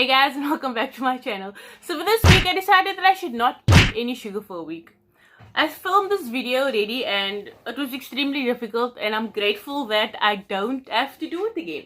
Hey guys, and welcome back to my channel. So for this week I decided that I should not eat any sugar for a week. I filmed this video already and it was extremely difficult, and I'm grateful that I don't have to do it again.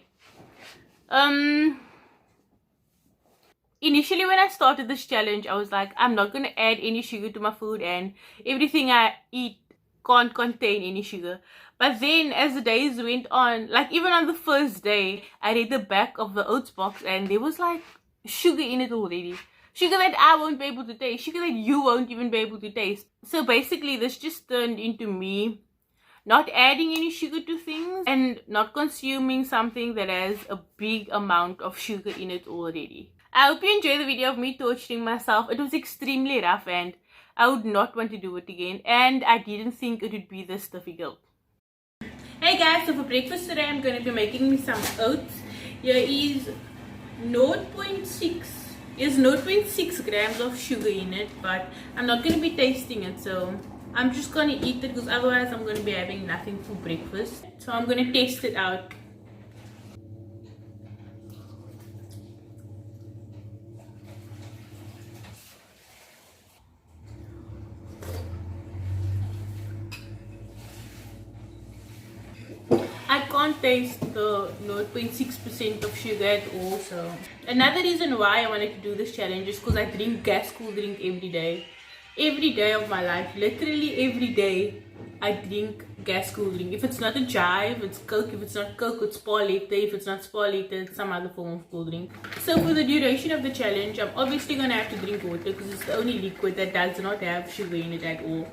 Initially when I started this challenge, I was like, I'm not going to add any sugar to my food and everything I eat can't contain any sugar. But then as the days went on, like even on the first day, I read the back of the oats box and there was like sugar in it already. Sugar that I won't be able to taste. Sugar that you won't even be able to taste. So basically this just turned into me not adding any sugar to things and not consuming something that has a big amount of sugar in it already. I hope you enjoy the video of me torturing myself. It was extremely rough and I would not want to do it again, and I didn't think it would be this difficult. Hey guys, so for breakfast today I'm going to be making me some oats. Here is 0.6 grams of sugar in it, but I'm not going to be tasting it, so I'm just going to eat it because otherwise I'm going to be having nothing for breakfast. So I'm going to taste it out. I can't taste the 0.6% of sugar at all. So another reason why I wanted to do this challenge is because I drink gas cool drink every day. Every day of my life, literally every day, I drink gas cool drink. If it's not a chai, if it's Coke, if it's not Coke, it's Spa Latte. If it's not Spa Latte, it's some other form of cool drink. So for the duration of the challenge, I'm obviously going to have to drink water because it's the only liquid that does not have sugar in it at all.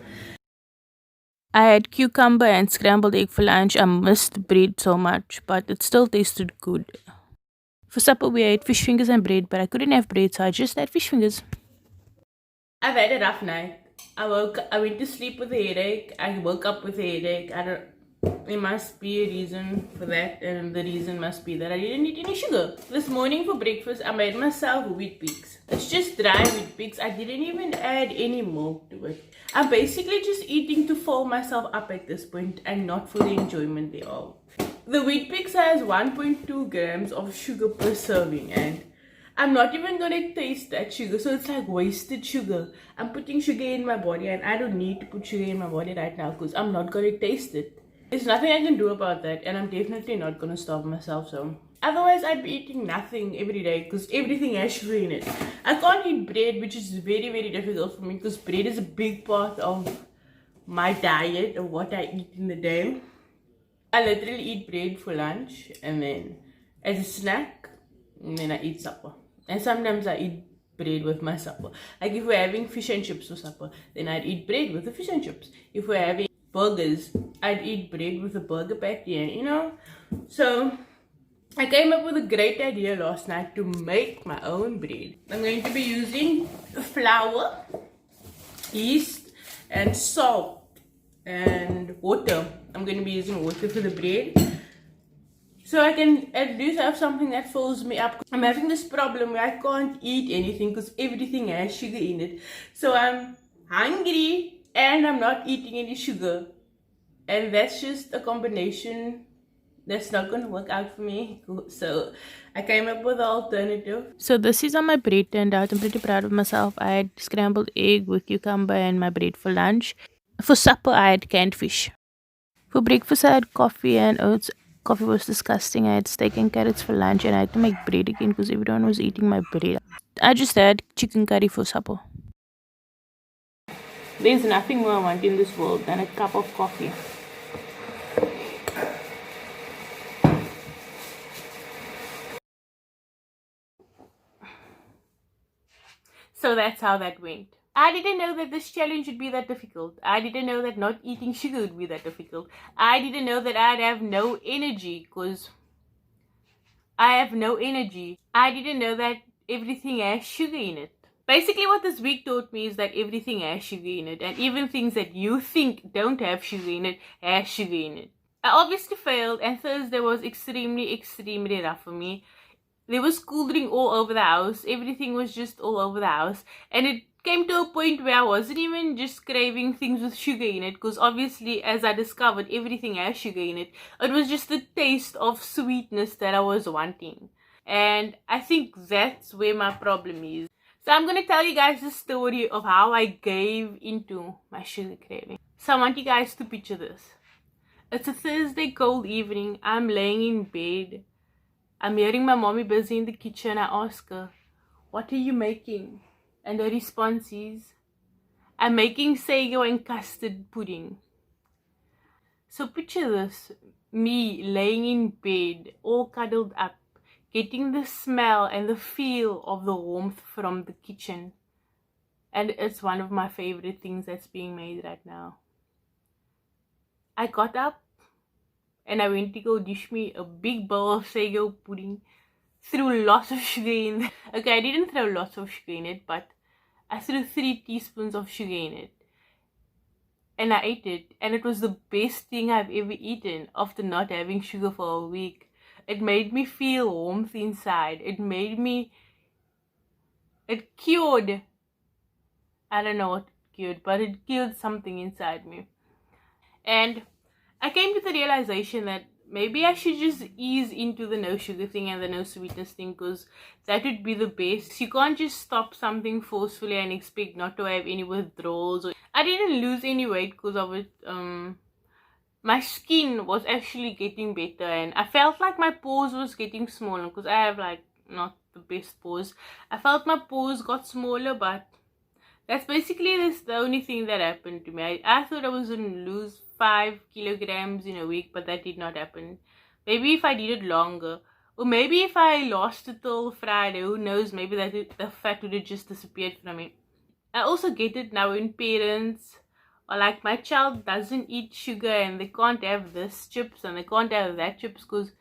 I had cucumber and scrambled egg for lunch. I missed bread so much, but it still tasted good. For supper, we ate fish fingers and bread, but I couldn't have bread, so I just had fish fingers. I've had a rough night. I went to sleep with a headache. I woke up with a headache. There must be a reason for that, and the reason must be that I didn't eat any sugar. This morning for breakfast, I made myself wheat bix. It's just dry wheat bix. I didn't even add any milk to it. I'm basically just eating to fill myself up at this point and not for the enjoyment thereof. The wheat bix has 1.2 grams of sugar per serving, and I'm not even going to taste that sugar, so it's like wasted sugar. I'm putting sugar in my body and I don't need to put sugar in my body right now because I'm not going to taste it. There's nothing I can do about that, and I'm definitely not going to starve myself. So otherwise I'd be eating nothing every day because everything has sugar in it. I can't eat bread, which is very, very difficult for me because bread is a big part of my diet, of what I eat in the day. I literally eat bread for lunch and then as a snack, and then I eat supper. And sometimes I eat bread with my supper. Like if we're having fish and chips for supper, then I'd eat bread with the fish and chips. If we're having burgers, I'd eat bread with a burger patty, you know. So I came up with a great idea last night to make my own bread. I'm going to be using flour, yeast, and salt and water. I'm going to be using water for the bread, so I can at least have something that fills me up. I'm having this problem where I can't eat anything because everything has sugar in it. So I'm hungry and I'm not eating any sugar. And that's just a combination that's not going to work out for me. So I came up with an alternative. So this is how my bread turned out. I'm pretty proud of myself. I had scrambled egg with cucumber and my bread for lunch. For supper, I had canned fish. For breakfast, I had coffee and oats. Coffee was disgusting. I had steak and carrots for lunch, and I had to make bread again because everyone was eating my bread. I just had chicken curry for supper. There's nothing more I want in this world than a cup of coffee. So that's how that went. I didn't know that this challenge would be that difficult. I didn't know that not eating sugar would be that difficult. I didn't know that I'd have no energy because I have no energy. I didn't know that everything has sugar in it. Basically what this week taught me is that everything has sugar in it, and even things that you think don't have sugar in it has sugar in it. I obviously failed, and Thursday was extremely rough for me. There was cool drink all over the house. Everything was just all over the house, and it came to a point where I wasn't even just craving things with sugar in it, because obviously, as I discovered, everything has sugar in it. It was just the taste of sweetness that I was wanting. And I think that's where my problem is. So I'm going to tell you guys the story of how I gave into my sugar craving. So I want you guys to picture this. It's a Thursday cold evening. I'm laying in bed. I'm hearing my mommy busy in the kitchen. I ask her, "What are you making?" And the response is, "I'm making sago and custard pudding." So picture this, me laying in bed, all cuddled up, getting the smell and the feel of the warmth from the kitchen. And it's one of my favorite things that's being made right now. I got up and I went to go dish me a big bowl of sago pudding. Threw lots of sugar in. Okay, I didn't throw lots of sugar in it, but I threw 3 teaspoons of sugar in it. And I ate it, and it was the best thing I've ever eaten after not having sugar for a week. It made me feel warmth inside. It cured, I don't know what cured, but it killed something inside me. And I came to the realization that maybe I should just ease into the no sugar thing and the no sweetness thing, because that would be the best. You can't just stop something forcefully and expect not to have any withdrawals. I didn't lose any weight because of it. My skin was actually getting better, and I felt like my pores was getting smaller, because I have like not the best pores. I felt my pores got smaller, but that's basically the only thing that happened to me. I thought I was going to lose 5 kilograms in a week, but that did not happen. Maybe if I did it longer, or maybe if I lost it till Friday, who knows, maybe the fat would have just disappeared from me. I also get it now when parents are like, my child doesn't eat sugar and they can't have this chips and they can't have that chips, because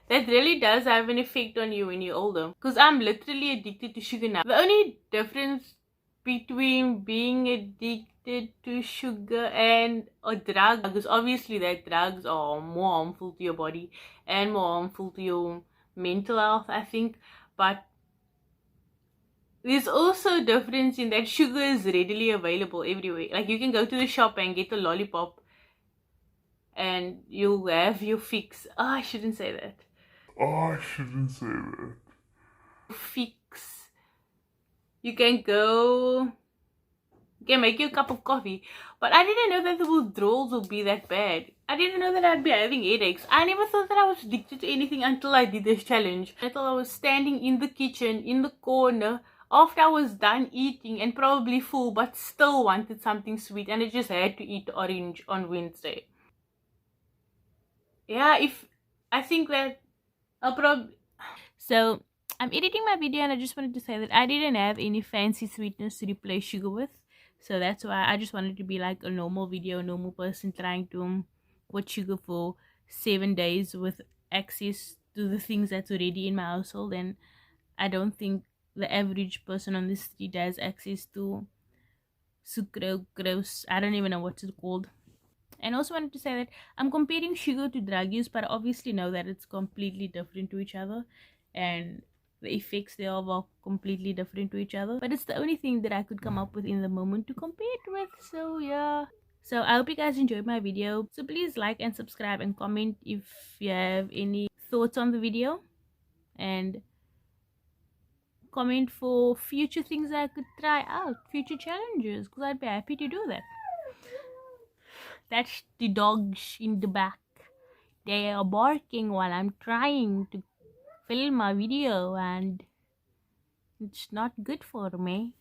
that really does have an effect on you when you're older. Because I'm literally addicted to sugar now. The only difference between being addicted to sugar and a drug is obviously that drugs are more harmful to your body and more harmful to your mental health, I think. But there's also a difference in that sugar is readily available everywhere. Like, you can go to the shop and get a lollipop and you'll have your fix. Oh, I shouldn't say that. Fix. You can make you a cup of coffee. But I didn't know that the withdrawals would be that bad. I didn't know that I'd be having headaches. I never thought that I was addicted to anything until I did this challenge. Until I was standing in the kitchen, in the corner, after I was done eating and probably full, but still wanted something sweet, and I just had to eat orange on Wednesday. Yeah, I think that I'll probably... So, I'm editing my video, and I just wanted to say that I didn't have any fancy sweetness to replace sugar with. So that's why I just wanted to be like a normal video, a normal person trying to quit sugar for 7 days with access to the things that's already in my household. And I don't think the average person on the street has access to sucrose. I don't even know what it's called. And also wanted to say that I'm comparing sugar to drug use, but I obviously know that it's completely different to each other, and the effects thereof are completely different to each other. But it's the only thing that I could come up with in the moment to compare it with. So yeah. So I hope you guys enjoyed my video. So please like and subscribe and comment if you have any thoughts on the video, and comment for future things I could try out, future challenges, because I'd be happy to do that. That's the dogs in the back. They are barking while I'm trying to film a video, and it's not good for me.